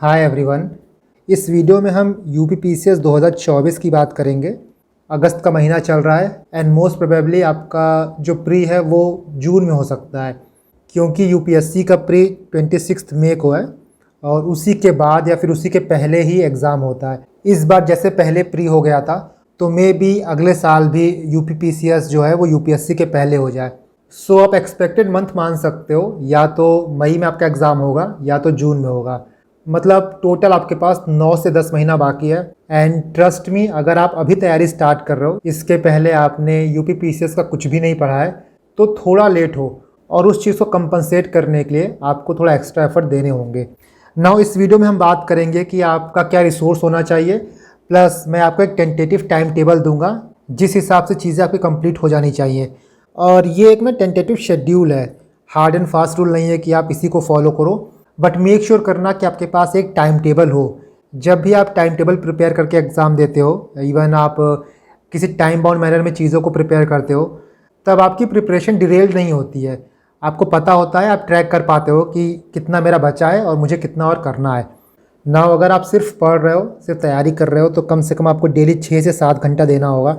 Hi everyone. इस video में हम यूपीपीसीएस 2024 की बात करेंगे। अगस्त का महीना चल रहा है एंड मोस्ट प्रोबेबली आपका जो प्री है वो जून में हो सकता है, क्योंकि यूपीएससी का प्री 26 मई को है और उसी के बाद या फिर उसी के पहले ही एग्ज़ाम होता है। इस बार जैसे पहले प्री हो गया था तो मे भी अगले साल भी यूपीपीसीएस जो है वो यूपीएससी के पहले हो जाए। सो आप एक्सपेक्टेड मंथ मान सकते हो, या तो मई में आपका एग्ज़ाम होगा या तो जून में होगा। मतलब टोटल आपके पास 9 से 10 महीना बाकी है। एंड ट्रस्ट मी, अगर आप अभी तैयारी स्टार्ट कर रहे हो, इसके पहले आपने यूपीपीसीएस का कुछ भी नहीं पढ़ा है, तो थोड़ा लेट हो और उस चीज़ को कंपनसेट करने के लिए आपको थोड़ा एक्स्ट्रा एफर्ट देने होंगे। नाउ इस वीडियो में हम बात करेंगे कि आपका क्या रिसोर्स होना चाहिए, प्लस मैं आपको एक टेंटेटिव टाइम टेबल दूंगा जिस हिसाब से चीज़ें आपकी कंप्लीट हो जानी चाहिए। और ये एक ना टेंटेटिव शेड्यूल है, हार्ड एंड फास्ट रूल नहीं है कि आप इसी को फॉलो करो, बट मेक श्योर करना कि आपके पास एक टाइम टेबल हो। जब भी आप टाइम टेबल प्रिपेयर करके एग्ज़ाम देते हो, इवन आप किसी टाइम बाउंड मैनर में चीज़ों को प्रिपेयर करते हो, तब आपकी प्रिपरेशन डिरेल्ड नहीं होती है। आपको पता होता है, आप ट्रैक कर पाते हो कि कितना मेरा बचा है और मुझे कितना और करना है। ना अगर आप सिर्फ पढ़ रहे हो, सिर्फ तैयारी कर रहे हो, तो कम से कम आपको डेली 6 से 7 घंटा देना होगा।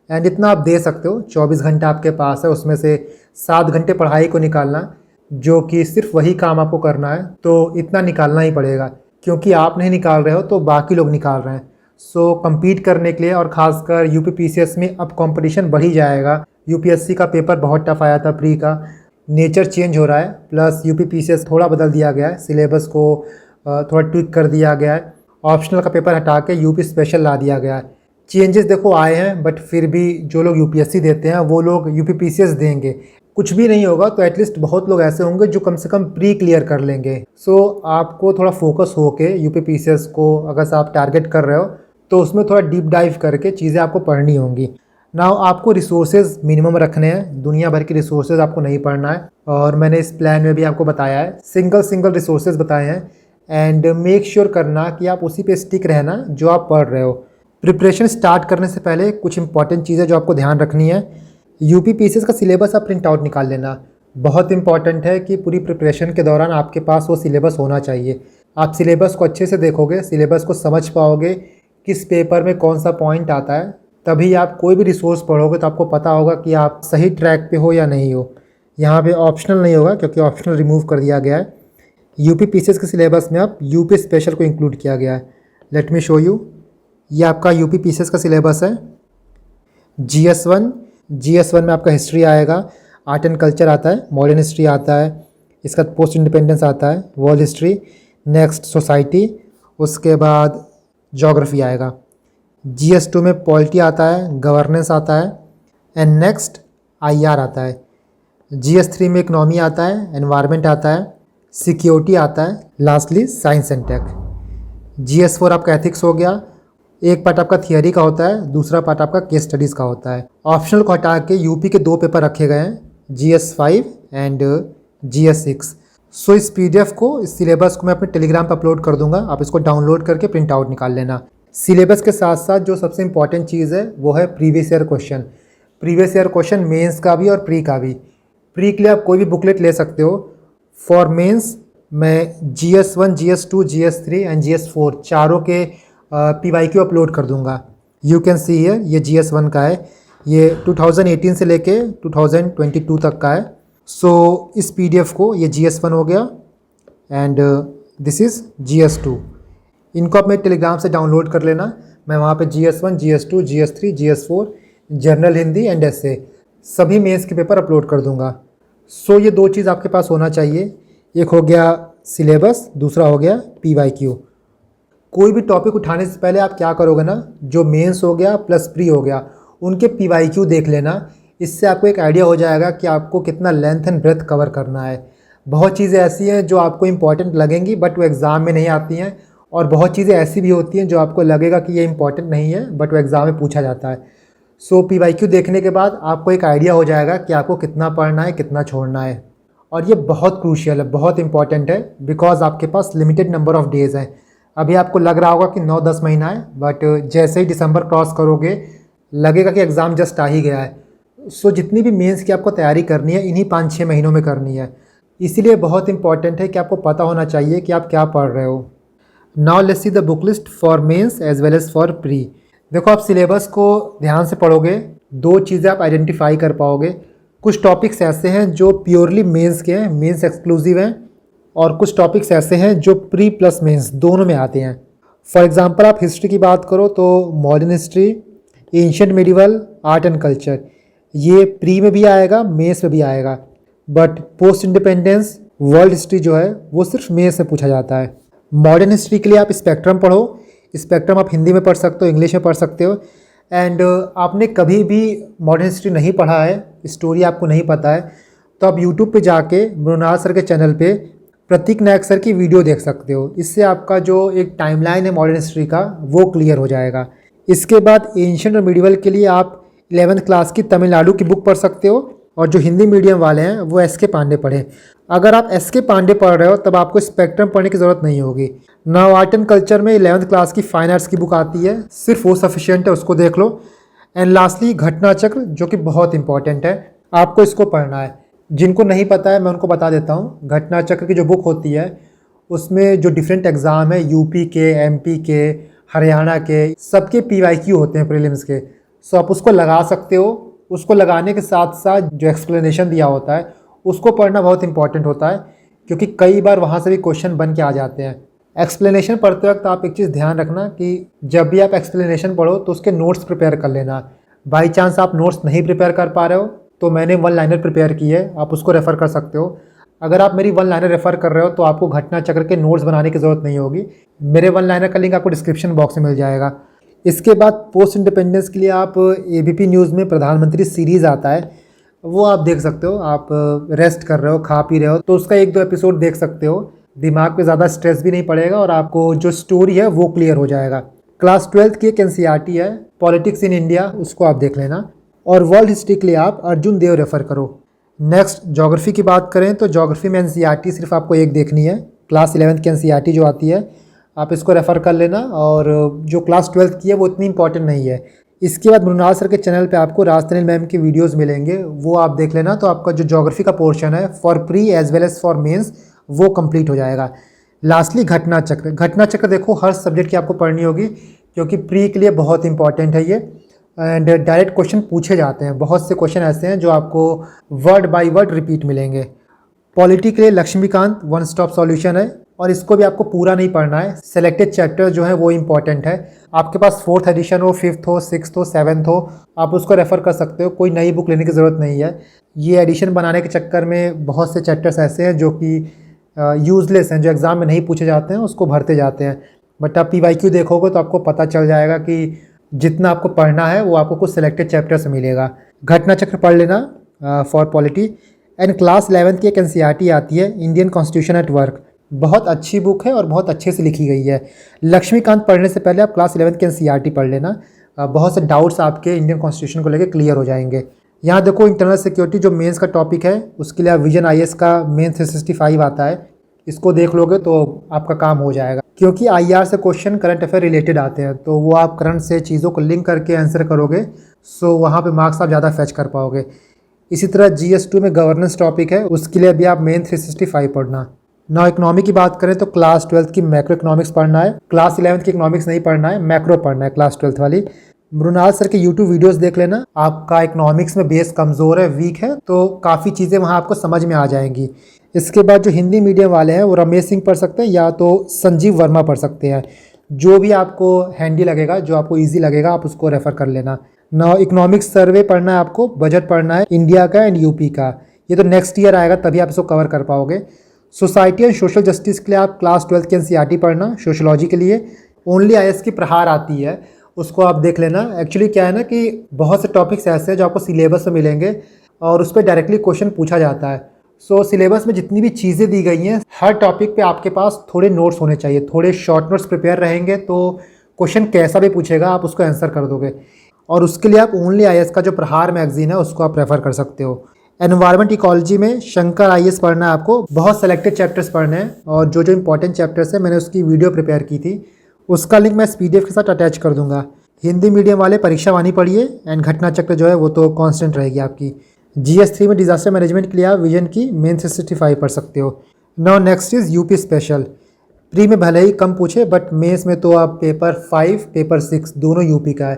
एंड इतना आप दे सकते हो, 24 घंटा आपके पास है, उसमें से 7 घंटे पढ़ाई को निकालना, जो कि सिर्फ वही काम आपको करना है, तो इतना निकालना ही पड़ेगा, क्योंकि आप नहीं निकाल रहे हो तो बाकी लोग निकाल रहे हैं। सो compete करने के लिए, और ख़ासकर यूपीपीसीएस में अब कंपटीशन बढ़ ही जाएगा। यूपीएससी का पेपर बहुत टफ आया था प्री का, नेचर चेंज हो रहा है, प्लस यूपीपीसीएस थोड़ा बदल दिया गया है, सिलेबस को थोड़ा ट्विक कर दिया गया है, ऑप्शनल का पेपर हटा के यूपी स्पेशल ला दिया गया है। चेंजेस देखो आए हैं, बट फिर भी जो लोग यूपीएससी देते हैं वो लोग यूपीपीसीएस देंगे। कुछ भी नहीं होगा तो एटलीस्ट बहुत लोग ऐसे होंगे जो कम से कम प्री क्लियर कर लेंगे। सो आपको थोड़ा फोकस होके यूपीपीसीएस को अगर आप टारगेट कर रहे हो तो उसमें थोड़ा डीप डाइव करके चीज़ें आपको पढ़नी होंगी। नाउ आपको रिसोर्सेज मिनिमम रखने हैं, दुनिया भर की रिसोर्सेज आपको नहीं पढ़ना है, और मैंने इस प्लान में भी आपको बताया है, सिंगल रिसोर्सेज बताए हैं। एंड मेक श्योर करना कि आप उसी पे स्टिक रहना जो आप पढ़ रहे हो। प्रिपरेशन स्टार्ट करने से पहले कुछ इंपॉर्टेंट चीज़ें जो आपको ध्यान रखनी है। यूपीपीसीएस का सिलेबस आप प्रिंट आउट निकाल लेना। बहुत इंपॉर्टेंट है कि पूरी प्रिपरेशन के दौरान आपके पास वो सिलेबस होना चाहिए। आप सिलेबस को अच्छे से देखोगे, सिलेबस को समझ पाओगे, किस पेपर में कौन सा पॉइंट आता है, तभी आप कोई भी रिसोर्स पढ़ोगे तो आपको पता होगा कि आप सही ट्रैक पे हो या नहीं हो। यहाँ पे ऑप्शनल नहीं होगा, क्योंकि ऑप्शनल रिमूव कर दिया गया है। यूपीपीसीएस के सिलेबस में आप यूपी स्पेशल को इंक्लूड किया गया है। Let me show you. ये आपका यूपीपीसीएस का सिलेबस है। GS1 में आपका हिस्ट्री आएगा, आर्ट एंड कल्चर आता है, मॉडर्न हिस्ट्री आता है, इसका पोस्ट इंडिपेंडेंस आता है, वर्ल्ड हिस्ट्री, नेक्स्ट सोसाइटी, उसके बाद ज्योग्राफी आएगा। GS2 में पॉलिटी आता है, गवर्नेंस आता है, एंड नेक्स्ट IR आता है। GS3 में इकोनॉमी आता है, एनवायरनमेंट आता है, सिक्योरिटी आता है, lastly science and take. GS4 आपका एथिक्स हो गया। एक पार्ट आपका थियरी का होता है, दूसरा पार्ट आपका केस स्टडीज़ का होता है। ऑप्शनल को हटा के यूपी के 2 पेपर रखे गए हैं, GS5 एंड GS6। सो इस PDF को, इस सिलेबस को मैं अपने टेलीग्राम पर अपलोड कर दूंगा, आप इसको डाउनलोड करके प्रिंट आउट निकाल लेना। सिलेबस के साथ साथ जो सबसे इंपॉर्टेंट चीज़ है वो है previous year question. Previous year question mains का भी और प्री का भी। प्री के लिए आप कोई भी बुकलेट ले सकते हो। फॉर मेंस मैं GS1, GS2, GS3 and GS4 चारों के PYQ अपलोड कर दूंगा। यू कैन सी हियर, ये GS1 का है, ये 2018 से लेके 2022 तक का है। सो इस PDF को, ये GS1 हो गया एंड दिस इज़ GS2। इनको आप मेरे टेलीग्राम से डाउनलोड कर लेना। मैं वहाँ पे GS1, GS2, GS3, GS4, general Hindi and ऐसे सभी मेंस के पेपर अपलोड कर दूंगा। सो ये 2 चीज़ आपके पास होना चाहिए, एक हो गया सिलेबस, दूसरा हो गया PYQ। कोई भी टॉपिक उठाने से पहले आप क्या करोगे ना, जो मेंस हो गया प्लस प्री हो गया, उनके PYQ देख लेना। इससे आपको एक आइडिया हो जाएगा कि आपको कितना लेंथ एंड ब्रेथ कवर करना है। बहुत चीज़ें ऐसी हैं जो आपको इंपॉर्टेंट लगेंगी बट वो एग्ज़ाम में नहीं आती हैं, और बहुत चीज़ें ऐसी भी होती हैं जो आपको लगेगा कि ये इंपॉर्टेंट नहीं है बट वो एग्ज़ाम में पूछा जाता है। सो PYQ देखने के बाद आपको एक आइडिया हो जाएगा कि आपको कितना पढ़ना है, कितना छोड़ना है। और ये बहुत क्रूशियल है, बहुत इंपॉर्टेंट है, बिकॉज आपके पास लिमिटेड नंबर ऑफ डेज़ हैं। अभी आपको लग रहा होगा कि 9-10 महीना है, बट जैसे ही दिसंबर क्रॉस करोगे लगेगा कि एग्ज़ाम जस्ट आ ही गया है। सो जितनी भी मेंस की आपको तैयारी करनी है, इन्हीं 5-6 महीनों में करनी है। इसीलिए बहुत इंपॉर्टेंट है कि आपको पता होना चाहिए कि आप क्या पढ़ रहे हो। Now let's see the book list for mains as well as for pre. देखो, आप सिलेबस को ध्यान से पढ़ोगे, दो चीज़ें आप आइडेंटिफाई कर पाओगे। कुछ टॉपिक्स ऐसे हैं जो प्योरली मेंस के हैं, मेंस एक्सक्लूसिव हैं, और कुछ टॉपिक्स ऐसे हैं जो प्री प्लस मेंस दोनों में आते हैं। फॉर एग्जांपल, आप हिस्ट्री की बात करो तो modern history, ancient medieval, art and culture, ये प्री में भी आएगा, मेंस में भी आएगा। But post independence, world history जो है वो सिर्फ मेंस में पूछा जाता है। मॉडर्न हिस्ट्री के लिए आप स्पेक्ट्रम पढ़ो। स्पेक्ट्रम आप हिंदी में पढ़ सकते हो, इंग्लिश में पढ़ सकते हो। एंड आपने कभी भी मॉडर्न हिस्ट्री नहीं पढ़ा है, स्टोरी आपको नहीं पता है, तो आप यूट्यूब पे जाके मृणाल सर के चैनल पे प्रतीक नायक सर की वीडियो देख सकते हो। इससे आपका जो एक टाइमलाइन है मॉडर्न हिस्ट्री का वो क्लियर हो जाएगा। इसके बाद एंशिएंट और मिडिवल के लिए आप 11th क्लास की तमिलनाडु की बुक पढ़ सकते हो, और जो हिंदी मीडियम वाले हैं वो एस के पांडे पढ़ें। अगर आप एस के पांडे पढ़ रहे हो तब आपको स्पेक्ट्रम पढ़ने की ज़रूरत नहीं होगी। नाउ आर्ट एंड कल्चर में 11th क्लास की फाइन आर्ट्स की बुक आती है, सिर्फ वो सफिशिएंट है, उसको देख लो। एंड लास्टली घटना चक्र, जो कि बहुत इंपॉर्टेंट है, आपको इसको पढ़ना है। जिनको नहीं पता है मैं उनको बता देता हूँ। घटना चक्र की जो बुक होती है उसमें जो डिफरेंट एग्ज़ाम है, यूपी के, एमपी के, हरियाणा के, सबके पीवाईक्यू होते हैं प्रीलिम्स के। सो आप उसको लगा सकते हो। उसको लगाने के साथ साथ जो एक्सप्लेनेशन दिया होता है उसको पढ़ना बहुत इंपॉर्टेंट होता है, क्योंकि कई बार वहाँ से भी क्वेश्चन बन के आ जाते हैं। एक्सप्लेनेशन पढ़ते वक्त आप एक चीज़ ध्यान रखना कि जब भी आप एक्सप्लेनेशन पढ़ो तो उसके नोट्स प्रिपेयर कर लेना। बाई चांस आप नोट्स नहीं प्रिपेयर कर पा रहे हो तो मैंने वन लाइनर प्रिपेयर की है, आप उसको रेफ़र कर सकते हो। अगर आप मेरी वन लाइनर रेफ़र कर रहे हो तो आपको घटना चक्र के नोट्स बनाने की ज़रूरत नहीं होगी। मेरे वन लाइनर का लिंक आपको डिस्क्रिप्शन बॉक्स में मिल जाएगा। इसके बाद पोस्ट इंडिपेंडेंस के लिए आप एबीपी न्यूज़ में प्रधानमंत्री सीरीज़ आता है, वो आप देख सकते हो। आप रेस्ट कर रहे हो, खा पी रहे हो तो उसका 1-2 एपिसोड देख सकते हो। दिमाग पे ज़्यादा स्ट्रेस भी नहीं पड़ेगा और आपको जो स्टोरी है वो क्लियर हो जाएगा। क्लास 12th की एक एनसीईआरटी है पॉलिटिक्स इन इंडिया, उसको आप देख लेना। और वर्ल्ड हिस्ट्री के लिए आप अर्जुन देव रेफ़र करो। नेक्स्ट ज्योग्राफी की बात करें तो ज्योग्राफी में एनसीईआरटी सिर्फ आपको एक देखनी है, क्लास 11th की एनसीईआरटी जो आती है, आप इसको रेफ़र कर लेना। और जो क्लास 12th की है वो इतनी इंपॉर्टेंट नहीं है। इसके बाद मृणाल सर के चैनल पे आपको राजतनिल मैम की वीडियोस मिलेंगे, वो आप देख लेना। तो आपका जो ज्योग्राफी का पोर्शन है for pre as well as for mains वो कंप्लीट हो जाएगा। लास्टली घटना चक्र। घटना चक्र देखो हर सब्जेक्ट की आपको पढ़नी होगी, क्योंकि प्री के लिए बहुत इंपॉर्टेंट है ये। एंड डायरेक्ट क्वेश्चन पूछे जाते हैं, बहुत से क्वेश्चन ऐसे हैं जो आपको वर्ड बाय वर्ड रिपीट मिलेंगे। पॉलिटी के लिए लक्ष्मीकांत वन स्टॉप सॉल्यूशन है, और इसको भी आपको पूरा नहीं पढ़ना है, सेलेक्टेड चैप्टर जो है वो इंपॉर्टेंट है। आपके पास 4th एडिशन हो, 5th हो, 6th हो, 7th हो, आप उसको रेफ़र कर सकते हो, कोई नई बुक लेने की ज़रूरत नहीं है। ये एडिशन बनाने के चक्कर में बहुत से चैप्टर्स ऐसे हैं जो कि यूज़लेस हैं, जो एग्ज़ाम में नहीं पूछे जाते हैं, उसको भरते जाते हैं। बट आप पीवाईक्यू देखोगे तो आपको पता चल जाएगा कि जितना आपको पढ़ना है वो आपको कुछ सिलेक्टेड चैप्टर से मिलेगा। घटना चक्र पढ़ लेना for polity. And class 11th की एक एनसीईआरटी आती है इंडियन कॉन्स्टिट्यूशन एट वर्क, बहुत अच्छी बुक है और बहुत अच्छे से लिखी गई है। लक्ष्मीकांत पढ़ने से पहले आप क्लास 11th की एनसीईआरटी पढ़ लेना, बहुत से डाउट्स आपके इंडियन कॉन्स्टिट्यूशन को लेकर क्लियर हो जाएंगे। यहाँ देखो इंटरनल सिक्योरिटी जो मेंस का टॉपिक है उसके लिए आप विजन आईएएस का मेन 365 आता है, इसको देख लोगे तो आपका काम हो जाएगा। क्योंकि आईआर से क्वेश्चन करंट अफेयर रिलेटेड आते हैं, तो वो आप करंट से चीज़ों को लिंक करके आंसर करोगे, सो वहाँ पे मार्क्स आप ज़्यादा फैच कर पाओगे। इसी तरह GS2 में गवर्नेंस टॉपिक है, उसके लिए भी आप मेन 365 पढ़ना। ना इकोनॉमी की बात करें तो क्लास 12th की मैक्रो इकोनॉमिक्स पढ़ना है, क्लास 11th की इकोनॉमिक्स नहीं पढ़ना है, मैक्रो पढ़ना है क्लास 12th वाली। मृणाल सर के यूट्यूब वीडियोस देख लेना। आपका इकोनॉमिक्स में बेस कमज़ोर है, वीक है, तो काफ़ी चीज़ें वहाँ आपको समझ में आ जाएंगी। इसके बाद जो हिंदी मीडियम वाले हैं वो रमेश सिंह पढ़ सकते हैं या तो संजीव वर्मा पढ़ सकते हैं। जो भी आपको हैंडी लगेगा, जो आपको ईजी लगेगा, आप उसको रेफ़र कर लेना। ना इकोनॉमिक्स सर्वे पढ़ना है आपको, बजट पढ़ना है इंडिया का एंड यूपी का, ये तो नेक्स्ट ईयर आएगा तभी आप इसको कवर कर पाओगे। सोसाइटी एंड सोशल जस्टिस के लिए आप क्लास 12th की एनसीईआरटी पढ़ना। सोशोलॉजी के लिए ओनली आईएएस की प्रहार आती है, उसको आप देख लेना। एक्चुअली क्या है ना कि बहुत से टॉपिक्स ऐसे हैं जो आपको सिलेबस में मिलेंगे और उस पर डायरेक्टली क्वेश्चन पूछा जाता है। सो सिलेबस में जितनी भी चीज़ें दी गई हैं, हर टॉपिक पे आपके पास थोड़े नोट्स होने चाहिए, थोड़े शॉर्ट नोट्स प्रिपेयर रहेंगे तो क्वेश्चन कैसा भी पूछेगा आप उसको आंसर कर दोगे। और उसके लिए आप ओनली आईएएस का जो प्रहार मैगजीन है उसको आप रेफ़र कर सकते हो। एनवायरमेंट इकोलॉजी में शंकर आईएएस पढ़ना है आपको, बहुत सेलेक्टेड चैप्टर्स पढ़ने हैं, और जो जो इंपॉर्टेंट चैप्टर्स है मैंने उसकी वीडियो प्रिपेयर की थी, उसका लिंक मैं इस PDF के साथ अटैच कर दूंगा। हिंदी मीडियम वाले परीक्षा वाणी पढ़िए, एंड घटना चक्र जो है वो तो कांस्टेंट रहेगी आपकी। GS3 में डिजास्टर मैनेजमेंट के लिए आप विजन की मेन 365 पढ़ सकते हो। Now next is UP special. Pre में भले ही कम पूछे बट मेंस में तो आप पेपर 5 पेपर 6 दोनों यूपी का है,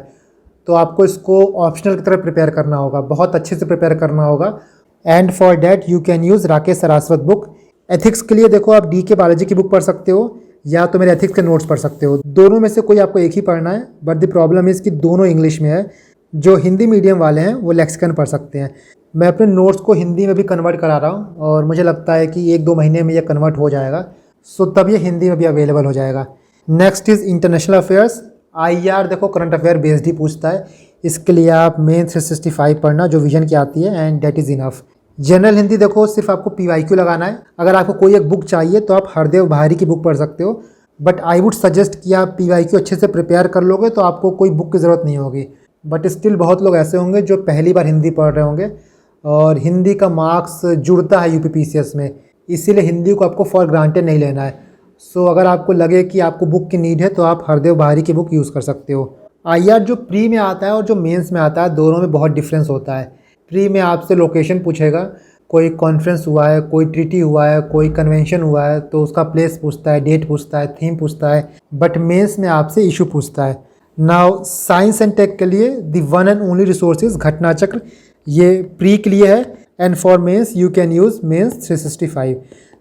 तो आपको इसको ऑप्शनल की तरह प्रिपेयर करना होगा, बहुत अच्छे से प्रिपेयर करना होगा। And for that you can use Rakesh Saraswat book. Ethics के लिए देखो आप DK बालाजी की बुक पढ़ सकते हो या तो मेरे एथिक्स के नोट्स पढ़ सकते हो, दोनों में से कोई आपको एक ही पढ़ना है। बट द प्रॉब्लम इज़ कि दोनों इंग्लिश में है। जो हिंदी मीडियम वाले हैं वो लेक्सिकन पढ़ सकते हैं। मैं अपने नोट्स को हिंदी में भी कन्वर्ट करा रहा हूँ और मुझे लगता है कि 1-2 महीने में ये कन्वर्ट हो जाएगा, सो तब ये हिंदी में भी अवेलेबल हो जाएगा। Next is international affairs. IR देखो करंट अफेयर बेस्ड ही पूछता है, इसके लिए आप मेन 365 पढ़ना जो विजन की आती है and that is enough. General Hindi देखो सिर्फ आपको PYQ लगाना है। अगर आपको कोई एक बुक चाहिए तो आप हरदेव भारी की बुक पढ़ सकते हो, बट आई वुड सजेस्ट कि आप PYQ अच्छे से प्रिपेयर कर लोगे तो आपको कोई बुक की ज़रूरत नहीं होगी। बट स्टिल बहुत लोग ऐसे होंगे जो पहली बार हिंदी पढ़ रहे होंगे और हिंदी का मार्क्स जुड़ता है UPPCS में, इसीलिए हिंदी को आपको फॉर ग्रांटेड नहीं लेना है। सो अगर आपको लगे कि आपको बुक की नीड है तो आप हरदेव भारी की बुक यूज़ कर सकते हो। IR जो प्री में आता है और जो मेंस में आता है दोनों में बहुत डिफरेंस होता है। प्री में आपसे लोकेशन पूछेगा, कोई कॉन्फ्रेंस हुआ है, कोई ट्रीटी हुआ है, कोई कन्वेंशन हुआ है तो उसका प्लेस पूछता है, डेट पूछता है, थीम पूछता है। बट मेंस में आपसे इशू पूछता है। नाउ साइंस एंड टेक के लिए the one and only resources घटना चक्र, ये प्री के लिए है and for mains you can use mains 365।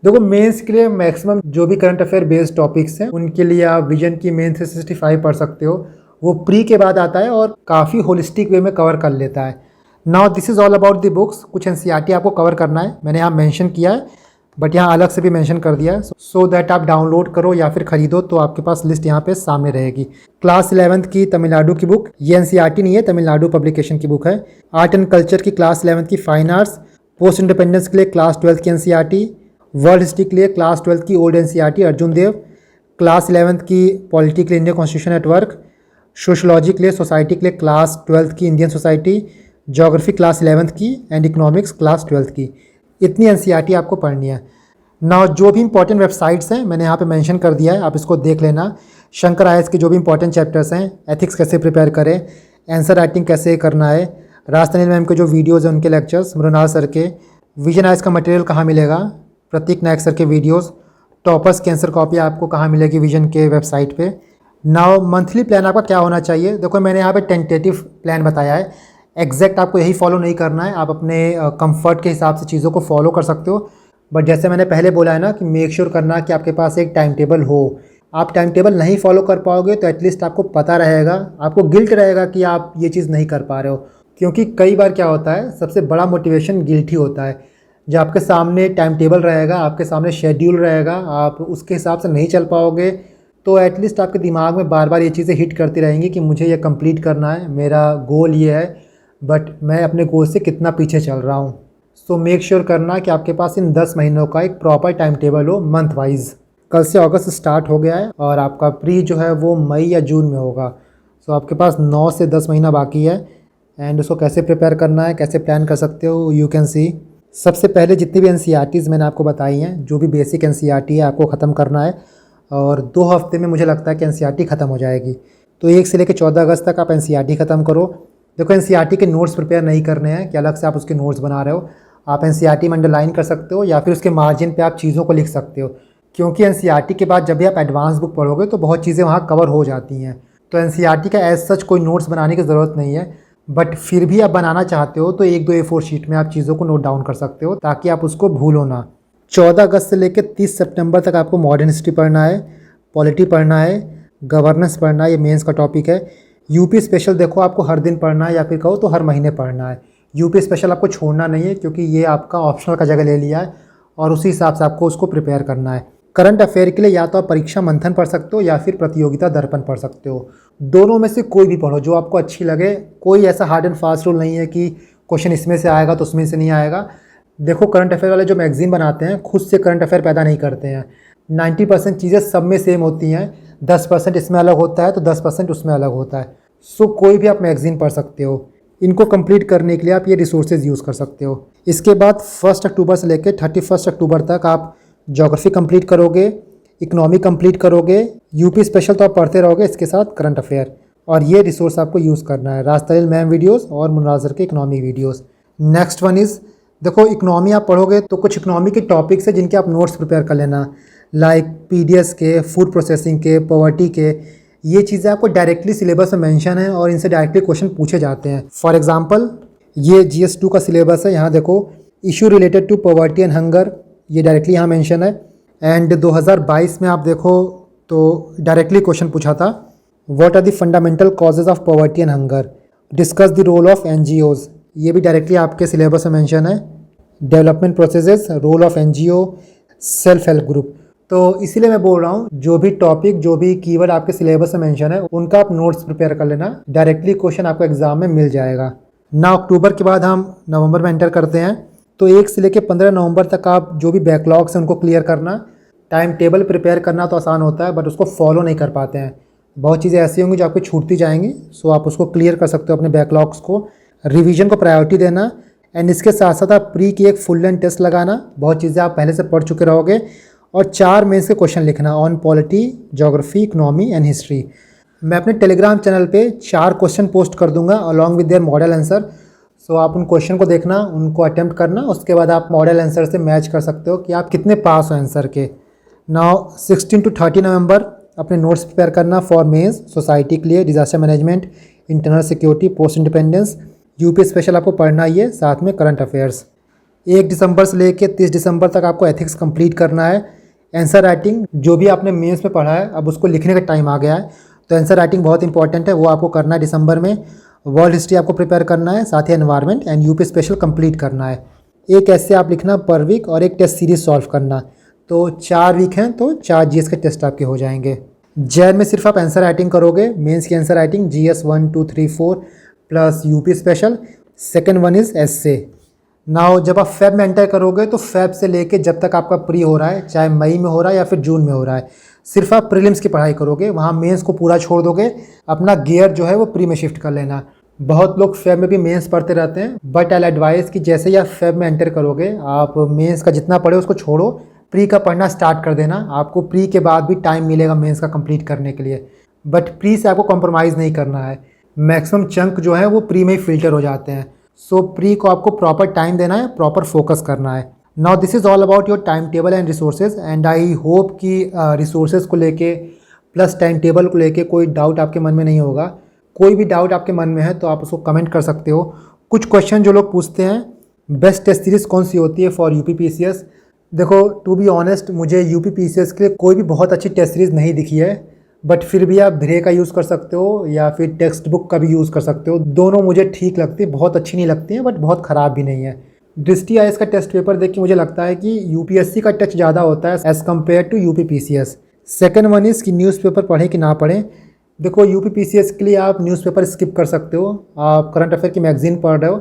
देखो मेंस के लिए मैक्सिमम जो भी करंट अफेयर बेस्ड टॉपिक्स हैं उनके लिए आप विजन की मेंस 365 पढ़ सकते हो। वो प्री के बाद आता है और काफ़ी होलिस्टिक वे में कवर कर लेता है। Now this is all about the books. कुछ NCERT आपको कवर करना है, मैंने यहाँ मेंशन किया है बट यहाँ अलग से भी मेंशन कर दिया है सो दैट आप डाउनलोड करो या फिर ख़रीदो तो आपके पास लिस्ट यहाँ पे सामने रहेगी। क्लास 11th की तमिलनाडु की बुक, ये NCERT नहीं है, तमिलनाडु पब्लिकेशन की बुक है। आर्ट एंड कल्चर की क्लास 11th की फाइन आर्ट्स, पोस्ट इंडिपेंडेंस के लिए क्लास 12th की NCERT, वर्ल्ड हिस्ट्री के लिए क्लास 12th की ओल्ड NCERT अर्जुन देव, क्लास 11th की पॉलिटी के लिए Indian constitution at work, sociology के लिए सोसाइटी के लिए क्लास 12th की Indian society, geography class 11th की एंड इकोनॉमिक्स क्लास 12th की। इतनी NCERT आपको पढ़नी है। नाउ जो भी इंपॉर्टेंट वेबसाइट्स हैं मैंने यहाँ पे मेंशन कर दिया है, आप इसको देख लेना। शंकर IAS के जो भी इंपॉर्टेंट चैप्टर्स हैं, एथिक्स कैसे प्रिपेयर करें, आंसर राइटिंग कैसे करना है, राजतनील मैम के जो वीडियोज़ हैं उनके लेक्चर्स, मृणाल सर के, विजन IAS का मटेरियल कहाँ मिलेगा, प्रतीक नायक सर के वीडियोज़, टॉपर्स की आंसर कॉपी आपको कहाँ मिलेगी विजन के वेबसाइट पे। नाउ मंथली प्लान आपका क्या होना चाहिए, देखो मैंने यहाँ पे टेंटेटिव प्लान बताया है, एग्जैक्ट आपको यही फॉलो नहीं करना है, आप अपने कंफर्ट के हिसाब से चीज़ों को फॉलो कर सकते हो। बट जैसे मैंने पहले बोला है ना कि मेक श्योर करना कि आपके पास एक टाइम टेबल हो। आप टाइम टेबल नहीं फॉलो कर पाओगे तो एटलीस्ट आपको पता रहेगा, आपको गिल्ट रहेगा कि आप ये चीज़ नहीं कर पा रहे हो। क्योंकि कई बार क्या होता है, सबसे बड़ा मोटिवेशन गिल्ट ही होता है। जब आपके सामने टाइम टेबल रहेगा, आपके सामने शेड्यूल रहेगा, आप उसके हिसाब से नहीं चल पाओगे तो एटलीस्ट आपके दिमाग में बार बार ये चीज़ें हिट करती रहेंगी कि मुझे ये कंप्लीट करना है, मेरा गोल ये है, बट मैं अपने गोल से कितना पीछे चल रहा हूँ। सो मेक श्योर करना कि आपके पास इन 10 महीनों का एक प्रॉपर टाइम टेबल हो मंथ वाइज। कल से अगस्त स्टार्ट हो गया है और आपका प्री जो है वो मई या जून में होगा। सो आपके पास 9 से 10 महीना बाकी है एंड उसको कैसे प्रिपेयर करना है, कैसे प्लान कर सकते हो, यू कैन सी। सबसे पहले जितनी भी NCERTs मैंने आपको बताई हैं, जो भी बेसिक NCERT है आपको ख़त्म करना है और 2 हफ्ते में मुझे लगता है कि NCERT ख़त्म हो जाएगी। तो 1 से लेकर 14 अगस्त तक आप NCERT ख़त्म करो। देखो NCERT के नोट्स प्रिपेयर नहीं करने हैं कि अलग से आप उसके नोट्स बना रहे हो, आप NCERT में अंडरलाइन कर सकते हो या फिर उसके मार्जिन पे आप चीज़ों को लिख सकते हो। क्योंकि NCERT के बाद जब भी आप एडवांस बुक पढ़ोगे तो बहुत चीज़ें वहाँ कवर हो जाती हैं। तो NCERT का एज सच कोई नोट्स बनाने की ज़रूरत नहीं है, बट फिर भी आप बनाना चाहते हो तो 1-2 A4 शीट में आप चीज़ों को नोट डाउन कर सकते हो ताकि आप उसको भूलो ना। 14 अगस्त से लेकर 30 सितंबर तक आपको मॉडर्न हिस्ट्री पढ़ना है, पॉलिटी पढ़ना है, गवर्नेंस पढ़ना है, ये मेंस का टॉपिक है। यूपी स्पेशल देखो आपको हर दिन पढ़ना है या फिर कहो तो हर महीने पढ़ना है। यूपी स्पेशल आपको छोड़ना नहीं है क्योंकि ये आपका ऑप्शनल का जगह ले लिया है और उसी हिसाब से आपको उसको प्रिपेयर करना है। करंट अफेयर के लिए या तो आप परीक्षा मंथन पढ़ सकते हो या फिर प्रतियोगिता दर्पण पढ़ सकते हो। दोनों में से कोई भी पढ़ो जो आपको अच्छी लगे। कोई ऐसा हार्ड एंड फास्ट रूल नहीं है कि क्वेश्चन इसमें से आएगा तो उसमें से नहीं आएगा। देखो करंट अफेयर वाले जो मैगजीन बनाते हैं खुद से करंट अफेयर पैदा नहीं करते हैं। 90% चीज़ें सब में सेम होती हैं, 10% इसमें अलग होता है तो 10% उसमें अलग होता है। सो कोई भी आप मैगजीन पढ़ सकते हो। इनको कंप्लीट करने के लिए आप ये रिसोर्सेज यूज़ कर सकते हो। इसके बाद 1 अक्टूबर से लेकर 31 अक्टूबर तक आप ज्योग्राफी कंप्लीट करोगे, इकोनॉमी कंप्लीट करोगे, यूपी स्पेशल तो आप पढ़ते रहोगे, इसके साथ करंट अफेयर। और ये रिसोर्स आपको यूज़ करना है, राजतनील मैम वीडियोस और मुनाजर के economy videos. Next one is, देखो इकोनॉमी आप पढ़ोगे तो कुछ इकोनॉमी के टॉपिक्स है जिनके आप नोट्स प्रिपेयर कर लेना। लाइक पीडीएस के, फूड प्रोसेसिंग के, पॉवर्टी के, ये चीज़ें आपको डायरेक्टली सिलेबस में मेंशन है और इनसे डायरेक्टली क्वेश्चन पूछे जाते हैं। फॉर एग्जांपल ये GS2 का सिलेबस है, यहाँ देखो issue related to poverty and hunger, ये डायरेक्टली यहाँ मेंशन है। एंड 2022 में आप देखो तो डायरेक्टली क्वेश्चन पूछा था, what are the fundamental causes of poverty and hunger, discuss the role of NGOs, ये भी डायरेक्टली आपके सिलेबस में मेंशन है। Development processes, role of NGO, self help group. तो इसीलिए मैं बोल रहा हूँ जो भी टॉपिक, जो भी कीवर्ड आपके सिलेबस में मेंशन है उनका आप नोट्स प्रिपेयर कर लेना, डायरेक्टली क्वेश्चन आपको एग्जाम में मिल जाएगा ना। अक्टूबर के बाद हम नवंबर में एंटर करते हैं, तो 1 से लेकर 15 नवंबर तक आप जो भी बैकलॉग्स हैं उनको क्लियर करना। टाइम टेबल प्रिपेयर करना तो आसान होता है बट उसको फॉलो नहीं कर पाते हैं, बहुत चीज़ें ऐसी होंगी जो आपको छूटती जाएंगी। सो आप उसको क्लियर कर सकते हो अपने बैकलॉग्स को। रिवीजन को प्रायोरिटी देना एंड इसके साथ साथ आप प्री की एक फुल लेंथ टेस्ट लगाना, बहुत चीज़ें आप पहले से पढ़ चुके रहोगे। और 4 मेंस के क्वेश्चन लिखना on polity, geography, economy and history. मैं अपने टेलीग्राम चैनल पे 4 क्वेश्चन पोस्ट कर दूंगा along with their model answer. So आप उन क्वेश्चन को देखना, उनको अटेम्प्ट करना, उसके बाद आप मॉडल आंसर से मैच कर सकते हो कि आप कितने पास हो आंसर के। नाउ 16 to 30 नवंबर अपने नोट्स प्रिपेयर करना फॉर मेंस, सोसाइटी के लिए, disaster management, internal security, post independence, UP special आपको पढ़ना ही है, साथ में करंट अफेयर्स। 1 दिसंबर से लेकर 30 दिसंबर तक आपको एथिक्स कंप्लीट करना है। आंसर राइटिंग जो भी आपने मेंस में पढ़ा है अब उसको लिखने का टाइम आ गया है, तो आंसर राइटिंग बहुत इंपॉर्टेंट है, वो आपको करना है दिसंबर में। वर्ल्ड हिस्ट्री आपको प्रिपेयर करना है, साथ ही environment and UP special complete करना है। एक ऐसे आप लिखना पर वीक और एक टेस्ट सीरीज सॉल्व करना। तो 4 वीक हैं तो 4 GS के टेस्ट आपके हो जाएंगे। जैन में सिर्फ आप आंसर राइटिंग करोगे, मेंस की answer writing GS 1 2 3 4 plus UP special. Second one is essay. Now जब आप फेब में एंटर करोगे तो फेब से लेके जब तक आपका प्री हो रहा है, चाहे मई में हो रहा है या फिर जून में हो रहा है, सिर्फ आप प्रीलिम्स की पढ़ाई करोगे, वहाँ मेंस को पूरा छोड़ दोगे। अपना गियर जो है वो प्री में शिफ्ट कर लेना। बहुत लोग फेब में भी मेंस पढ़ते रहते हैं, बट आई एडवाइस कि जैसे ही आप फेब में एंटर करोगे आप मेंस का जितना पढ़े उसको छोड़ो, प्री का पढ़ना स्टार्ट कर देना। आपको प्री के बाद भी टाइम मिलेगा मेंस का कंप्लीट करने के लिए, बट प्री से आपको कॉम्प्रोमाइज़ नहीं करना है। मैक्सिमम चंक जो है वो प्री में ही फिल्टर हो जाते हैं। सो प्री को आपको प्रॉपर टाइम देना है, प्रॉपर फोकस करना है। Now this is all about your time table and resources, and I hope कि रिसोर्सेज को लेके प्लस टाइम टेबल को लेके कोई डाउट आपके मन में नहीं होगा। कोई भी डाउट आपके मन में है तो आप उसको कमेंट कर सकते हो। कुछ क्वेश्चन जो लोग पूछते हैं, बेस्ट टेस्ट सीरीज़ कौन सी होती है फॉर UPPCS। देखो टू बी ऑनेस्ट, मुझे UPPCS के लिए कोई भी बहुत अच्छी टेस्ट सीरीज़ नहीं दिखी है, बट फिर भी आप धैर्य का यूज़ कर सकते हो या फिर टेक्स्ट बुक का भी यूज़ कर सकते हो। दोनों मुझे ठीक लगती है, बहुत अच्छी नहीं लगती हैं बट बहुत ख़राब भी नहीं है। दृष्टि IAS का टेस्ट पेपर देख के मुझे लगता है कि UPSC का टच ज़्यादा होता है as compare to UPPCS। Second one is कि न्यूज़पेपर पढ़ें कि ना पढ़ें। देखो UPPCS के लिए आप न्यूज़पेपर स्किप कर सकते हो। आप करंट अफेयर की मैगजीन पढ़ रहे हो,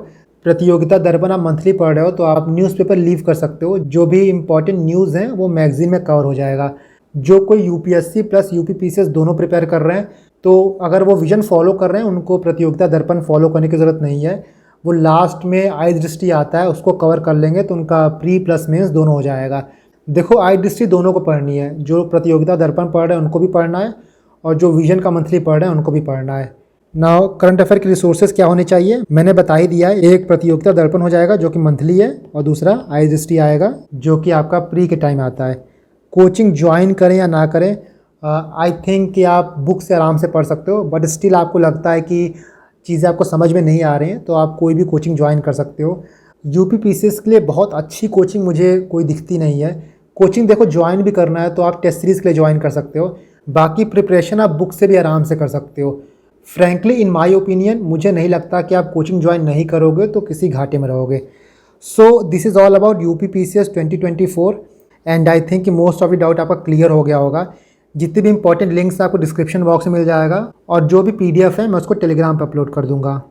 प्रतियोगिता दर्पण आप मंथली पढ़ रहे हो, तो आप न्यूज़पेपर लीव कर सकते हो। जो भी इंपॉर्टेंट न्यूज़ हैं वो मैगजीन में कवर हो जाएगा। जो कोई UPSC प्लस UPPCS दोनों प्रिपेयर कर रहे हैं, तो अगर वो विजन फॉलो कर रहे हैं उनको प्रतियोगिता दर्पण फॉलो करने की ज़रूरत नहीं है। वो लास्ट में आई दृष्टि आता है, उसको कवर कर लेंगे तो उनका प्री प्लस मेंस दोनों हो जाएगा। देखो आई दृष्टि दोनों को पढ़नी है, जो प्रतियोगिता दर्पण पढ़ रहे हैं उनको भी पढ़ना है और जो विजन का मंथली पढ़ रहे हैं उनको भी पढ़ना है। नाउ करंट अफेयर के रिसोर्सेज क्या होने चाहिए मैंने बता ही दिया है। एक प्रतियोगिता दर्पण हो जाएगा जो कि मंथली है, और दूसरा आई दृष्टि आएगा जो कि आपका प्री के टाइम आता है। कोचिंग ज्वाइन करें या ना करें, आई थिंक कि आप बुक से आराम से पढ़ सकते हो, बट स्टिल आपको लगता है कि चीज़ें आपको समझ में नहीं आ रही हैं तो आप कोई भी कोचिंग ज्वाइन कर सकते हो। UPPCS के लिए बहुत अच्छी कोचिंग मुझे कोई दिखती नहीं है। कोचिंग देखो ज्वाइन भी करना है तो आप टेस्ट सीरीज़ के लिए ज्वाइन कर सकते हो, बाकी प्रिपरेशन आप बुक से भी आराम से कर सकते हो। फ्रैंकली इन माई ओपिनियन मुझे नहीं लगता कि आप कोचिंग ज्वाइन नहीं करोगे तो किसी घाटे में रहोगे। So this is all about UPPCS 2024 and I think कि मोस्ट ऑफ द डाउट आपका क्लियर हो गया होगा। जितने भी इंपॉर्टेंट लिंक्स आपको डिस्क्रिप्शन बॉक्स में मिल जाएगा, और जो भी PDF है मैं उसको टेलीग्राम पर अपलोड कर दूंगा।